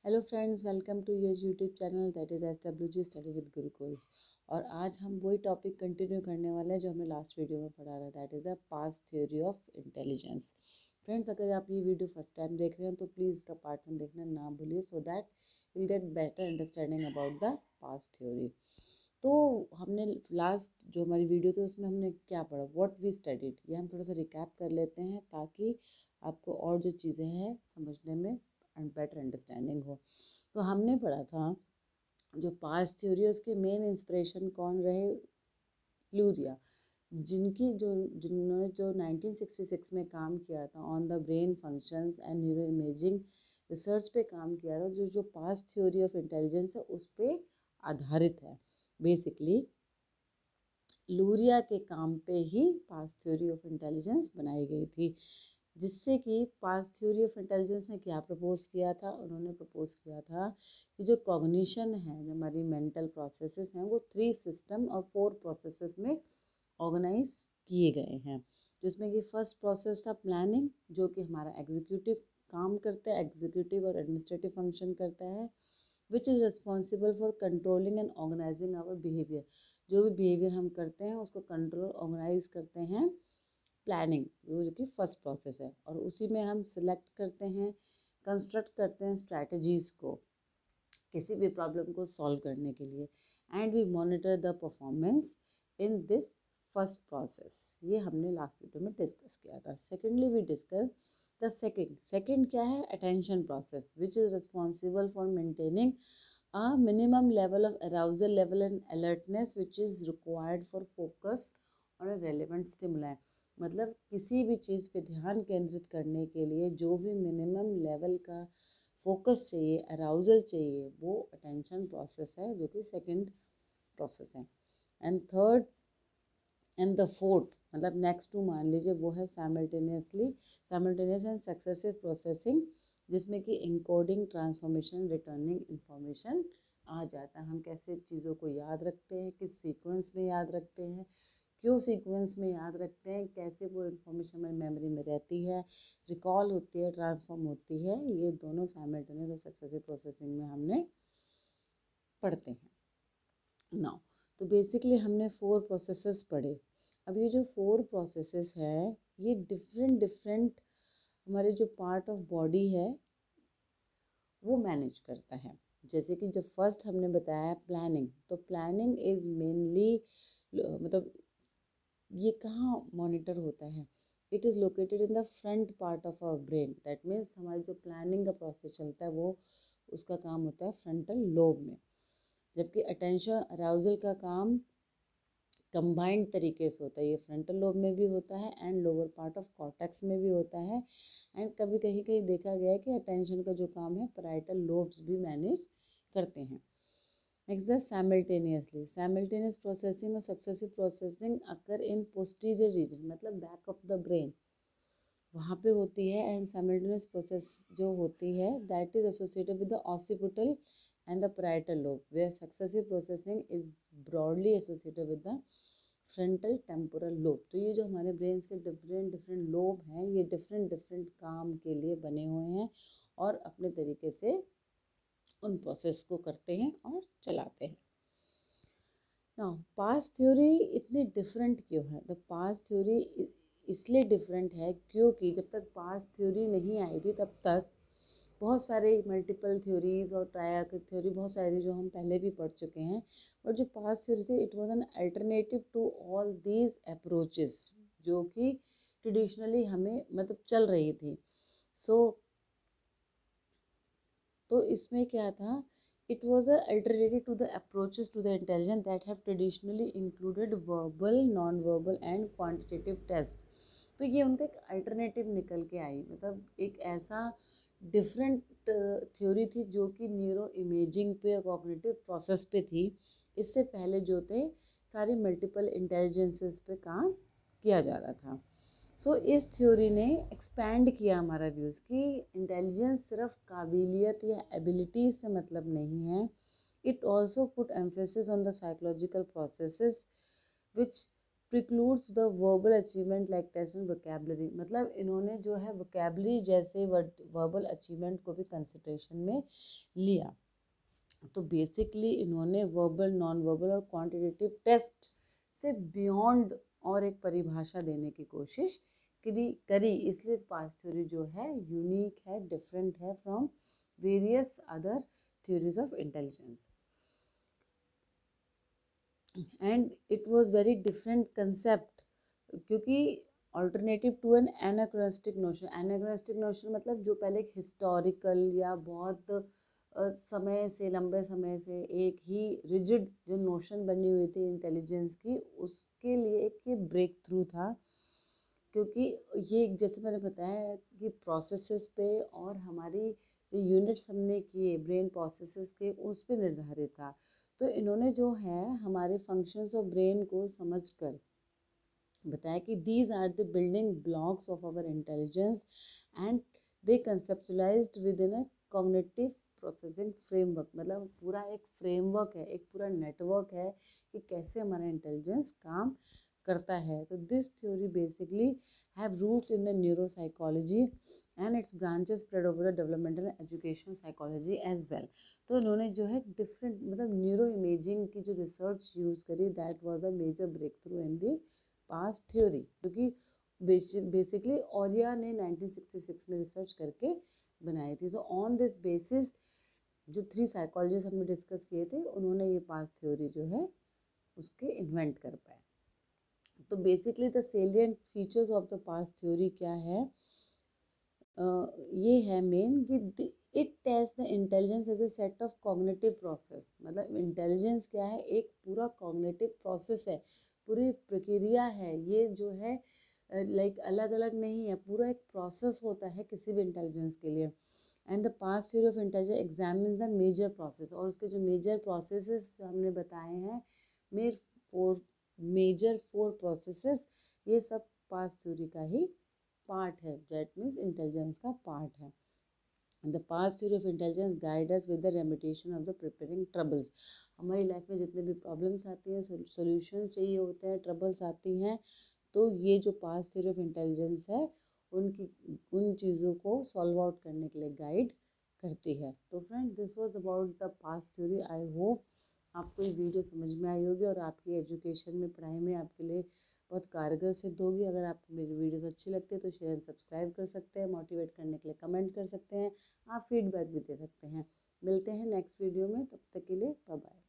Hello friends, welcome to your YouTube channel that is SWG study with Gurukuls. और आज हम वही टॉपिक कंटिन्यू करने वाले हैं जो हमने लास्ट वीडियो में पढ़ा था, that is the past theory of intelligence. Friends, अगर आप ये वीडियो फर्स्ट टाइम देख रहे हैं तो प्लीज़ इसका पार्ट 1 देखना ना भूलिए, so that will get better understanding about the past theory. तो हमने लास्ट जो हमारी वीडियो थी उसमें हमने क्या पढ़ा, व्हाट वी स्टडीड, ये हम थोड़ा सा रिकैप कर लेते हैं ताकि आपको और जो चीज़ें हैं समझने में एंड बेटर अंडरस्टैंडिंग हो। तो हमने पढ़ा था जो पास्ट थ्योरी है उसके मेन इंस्पिरेशन कौन रहे, लूरिया, जिन्होंने जो 1966 में काम किया था on the brain functions and neuro imaging research पे काम किया था, जो जो पास्ट थ्योरी ऑफ इंटेलिजेंस है उस पर आधारित है। बेसिकली लूरिया के काम पे ही पास्ट थ्योरी ऑफ इंटेलिजेंस बनाई गई थी, जिससे कि पास्ट थ्योरी ऑफ इंटेलिजेंस ने क्या प्रपोज किया था, उन्होंने प्रपोज किया था कि जो कॉग्निशन है, जो हमारी मेंटल प्रोसेसेस हैं, वो 3 सिस्टम और 4 प्रोसेसेस में ऑर्गेनाइज किए गए हैं। जिसमें कि फर्स्ट प्रोसेस था प्लानिंग, जो कि हमारा एग्जीक्यूटिव काम करता है, एग्जीक्यूटिव और एडमिनिस्ट्रेटिव फंक्शन करता है, which is responsible for controlling and organizing our behaviour. जो भी बिहेवियर हम करते हैं उसको कंट्रोल ऑर्गेनाइज करते हैं प्लानिंग, जो कि फर्स्ट प्रोसेस है, और उसी में हम सिलेक्ट करते हैं, कंस्ट्रक्ट करते हैं स्ट्रैटेजीज़ को किसी भी प्रॉब्लम को सॉल्व करने के लिए, and we monitor the performance in this first process. ये हमने लास्ट वीडियो में डिस्कस किया था। Secondly we discuss the second क्या है, attention process, which is responsible for maintaining a minimum level of arousal level and alertness which is required for focus on a relevant stimuli। मतलब किसी भी चीज़ पे ध्यान केंद्रित करने के लिए जो भी मिनिमम लेवल का फोकस चाहिए, अराउजल चाहिए, वो अटेंशन प्रोसेस है, जो कि सेकंड प्रोसेस है। And third and the fourth मतलब नेक्स्ट टू मान लीजिए वो है साइमल्टेनियस एंड सक्सेसिव प्रोसेसिंग, जिसमें कि इंकोडिंग, ट्रांसफॉर्मेशन, रिटर्निंग इंफॉर्मेशन आ जाता है। हम कैसे चीज़ों को याद रखते हैं, किस सीक्वेंस में याद रखते हैं, क्यों सीक्वेंस में याद रखते हैं, कैसे वो इंफॉर्मेशन हमारी मेमोरी में रहती है, रिकॉल होती है, ट्रांसफॉर्म होती है, ये दोनों साइमल्टेनियस और सक्सेसिव प्रोसेसिंग में हमने पढ़ते हैं। नाउ तो बेसिकली हमने 4 प्रोसेसेस पढ़े। अब ये जो 4 प्रोसेसेस है, ये डिफरेंट डिफरेंट हमारे जो पार्ट ऑफ बॉडी है वो मैनेज करता है। जैसे कि जब फर्स्ट हमने बताया प्लानिंग, तो प्लानिंग इज़ मेनली मतलब ये कहाँ मॉनिटर होता है, it is located in the front part of our brain. That means हमारी जो प्लानिंग का प्रोसेस चलता है वो उसका काम होता है फ्रंटल लोब में, जबकि अटेंशन अराउजल का काम कंबाइंड तरीके से होता है, ये फ्रंटल लोब में भी होता है and lower part of cortex में भी होता है, एंड कभी कहीं कहीं देखा गया है कि अटेंशन का जो काम है पैराइटल लोब्स भी मैनेज करते हैं। नेक्स्ट है साइमल्टेनियस प्रोसेसिंग और सक्सेसिव प्रोसेसिंग अकर इन पोस्टीरियर रीजन, मतलब बैक ऑफ द ब्रेन, वहाँ पे होती है। एंड साइमल्टेनियस प्रोसेस जो होती है that is associated with the occipital and the parietal lobe, where successive processing is broadly associated with the frontal temporal lobe. तो ये जो हमारे ब्रेन के डिफरेंट डिफरेंट लोब हैं, ये डिफरेंट डिफरेंट काम के लिए बने हुए हैं और अपने तरीके से उन प्रोसेस को करते हैं और चलाते हैं। नाउ पास्ट थ्योरी इतनी डिफरेंट क्यों है? द पास्ट थ्योरी इसलिए डिफरेंट है क्योंकि जब तक पास्ट थ्योरी नहीं आई थी तब तक बहुत सारे मल्टीपल थ्योरीज और ट्रायर्किक थ्योरी बहुत सारी थी जो हम पहले भी पढ़ चुके हैं। बट जो पास्ट थ्योरी थी it was an alternative to all these approaches, जो कि ट्रेडिशनली हमें मतलब चल रही थी। तो इसमें क्या था, it was a alternative to the approaches to the intelligence that have traditionally included verbal, non verbal and quantitative test. तो ये उनका एक अल्टरनेटिव निकल के आई, मतलब एक ऐसा डिफरेंट थ्योरी थी जो कि न्यूरो इमेजिंग पे और कॉग्निटिव प्रोसेस पे थी। इससे पहले जो थे सारी मल्टीपल इंटेलिजेंसेस पे काम किया जा रहा था। इस थ्योरी ने एक्सपैंड किया हमारा व्यूज़ कि इंटेलिजेंस सिर्फ काबिलियत या एबिलिटी से मतलब नहीं है, it also put emphasis on the psychological processes which precludes the verbal achievement like test and vocabulary, मतलब इन्होंने जो है वोकेबलरी जैसे वर्बल अचीवमेंट को भी कंसिडरेशन में लिया। तो बेसिकली इन्होंने वर्बल, नॉन वर्बल और क्वांटिटेटिव टेस्ट से बियॉन्ड और एक परिभाषा देने की कोशिश करी। इसलिए पास्ट थ्योरी जो है यूनिक है, डिफरेंट है from various other theories of intelligence. And it was very different concept, क्योंकि alternative to an anachronistic notion. Anachronistic notion मतलब जो पहले एक हिस्टोरिकल या बहुत समय से, लंबे समय से एक ही रिजिड जो नोशन बनी हुई थी इंटेलिजेंस की, उसके लिए एक ये ब्रेक थ्रू था। क्योंकि ये जैसे मैंने बताया कि प्रोसेसेस पे और हमारी जो यूनिट्स हमने किए ब्रेन प्रोसेसेस के, उस पे निर्धारित था। तो इन्होंने जो है हमारे फंक्शंस ऑफ ब्रेन को समझकर बताया कि these are the building blocks of our intelligence and they conceptualized within a cognitive processing framework. मतलब पूरा एक फ्रेमवर्क है, एक पूरा नेटवर्क है कि कैसे हमारा इंटेलिजेंस काम करता है। तो this theory basically have roots in the neuropsychology and its branches spread over the developmental and educational psychology as well. तो इन्होंने जो है डिफरेंट, मतलब न्यूरो इमेजिंग की जो रिसर्च यूज़ करी, that was a major breakthrough in the past theory. क्योंकि basically ऑरिया ने 1966 में रिसर्च करके बनाई थी। सो ऑन दिस बेसिस जो 3 साइकोलॉजिस्ट हमने डिस्कस किए थे, उन्होंने ये पास्ट थ्योरी जो है उसके इन्वेंट कर पाए। तो basically the salient features of the past theory क्या है, ये है मेन कि it test the intelligence as a set of cognitive process. मतलब इंटेलिजेंस क्या है, एक पूरा कॉग्निटिव प्रोसेस है, पूरी प्रक्रिया है। ये जो है लाइक अलग अलग नहीं है, पूरा एक प्रोसेस होता है किसी भी इंटेलिजेंस के लिए। And the past theory of intelligence examines the major process, और उसके जो मेजर प्रोसेसेस हमने बताए हैं, मेजर 4 प्रोसेसेस, ये सब पास्ट थ्योरी का ही पार्ट है, दैट मीन्स इंटेलिजेंस का पार्ट है। The past theory of intelligence guide us with the remediation of the preparing troubles. हमारी लाइफ में जितने भी प्रॉब्लम्स आती हैं, सोल्यूशंस चाहिए होते हैं, ट्रबल्स आती हैं, तो ये जो पास्ट थ्योरी ऑफ इंटेलिजेंस है उन चीज़ों को सॉल्व आउट करने के लिए गाइड करती है। तो friend, this was about the past theory. I hope आपको ये वीडियो समझ में आई होगी और आपकी एजुकेशन में, पढ़ाई में आपके लिए बहुत कारगर सिद्ध होगी। अगर आपको मेरी वीडियोस अच्छी लगती है तो शेयर एंड सब्सक्राइब कर सकते हैं, मोटिवेट करने के लिए कमेंट कर सकते हैं, आप फीडबैक भी दे सकते हैं। मिलते हैं नेक्स्ट वीडियो में, तब तक के लिए बाय बाय।